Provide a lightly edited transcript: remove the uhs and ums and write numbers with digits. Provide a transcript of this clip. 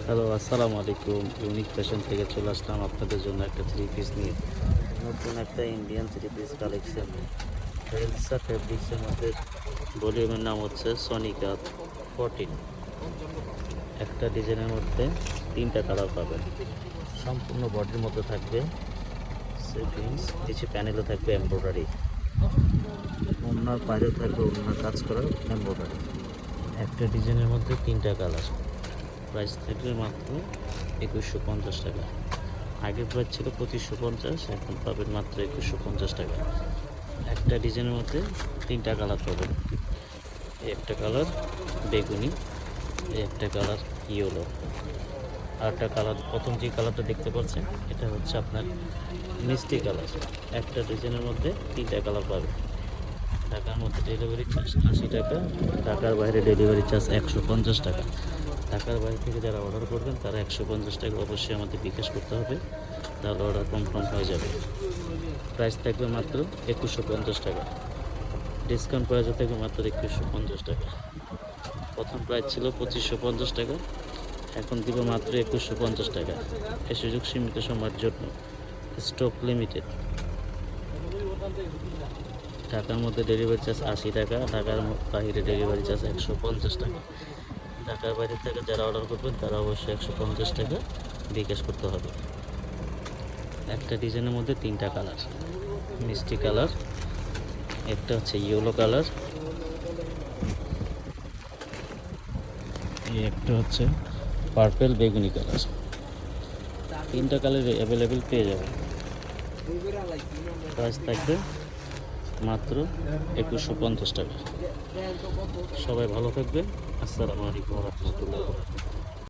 Hello, আসসালামু আলাইকুম। Unique fashion থেকে চলে আসলাম আপনাদের জন্য একটা থ্রি পিস নিয়ে। নতুন একটা ইন্ডিয়ান থ্রি পিস কালেকশন। হেলসা ফেব্রিক্সের মধ্যে ভলিউমের নাম হচ্ছে সনিকা 14। একটা ডিজাইনের মধ্যে তিনটা কালার পাবেন। সম্পূর্ণ বডির মধ্যে থাকবে সিকুয়েন্স, নিচে প্যানেলও থাকবে এমব্রয়ডারি, ওড়নার বাইরেও থাকবে ওড়নার কাজ করা এমব্রয়ডারি। একটা ডিজাইনের মধ্যে তিনটা কালার। প্রাইস থাকবে মাত্র 2150 টাকা। আগের প্রাইস ছিল 2550, এখন পাবেন মাত্র 2150 টাকা। একটা ডিজাইনের মধ্যে তিনটা কালার পাবেন। এই একটা কালার বেগুনি, এই একটা কালার ইয়েলো, আর একটা কালার প্রথম যে কালারটা দেখতে পাচ্ছেন এটা হচ্ছে আপনার মিষ্টি কালার। একটা ডিজাইনের মধ্যে তিনটা কালার পাবেন। ঢাকার মধ্যে ডেলিভারি চার্জ 80 টাকা, ঢাকার বাইরে ডেলিভারি চার্জ 150 টাকা। ঢাকার বাইরে থেকে যারা অর্ডার করবেন তারা 150 টাকা অবশ্যই আমাদের বিকাশ করতে হবে, তাহলে অর্ডার কনফার্ম হয়ে যাবে। প্রাইস থাকবে মাত্র 2150 টাকা। ডিসকাউন্ট প্রাইসে থাকবে মাত্র 2150 টাকা। প্রথম প্রাইস ছিল 2550 টাকা, এখন দিব মাত্র 2150 টাকা। এই সুযোগ সীমিত সময়ের জন্য, স্টক লিমিটেড। ঢাকার মধ্যে ডেলিভারি চার্জ 80 টাকা, ঢাকার বাইরে ডেলিভারি চার্জ 150 টাকা। ঢাকার বাইরে থেকে যারা অর্ডার করবেন তারা অবশ্যই 150 টাকা বিকাশ করতে হবে। একটা ডিজাইনের মধ্যে তিনটা কালার, মিষ্টি কালার, একটা হচ্ছে ইয়েলো কালার, এই একটা হচ্ছে পার্পেল বেগুনি কালার। তিনটা কালার অ্যাভেলেবেল পেয়ে যাবেন। প্রাইস থাকবে মাত্র 2150 টাকা। সবাই ভালো থাকবেন। আসসালামু আলাইকুম রহমতুল্লাহ।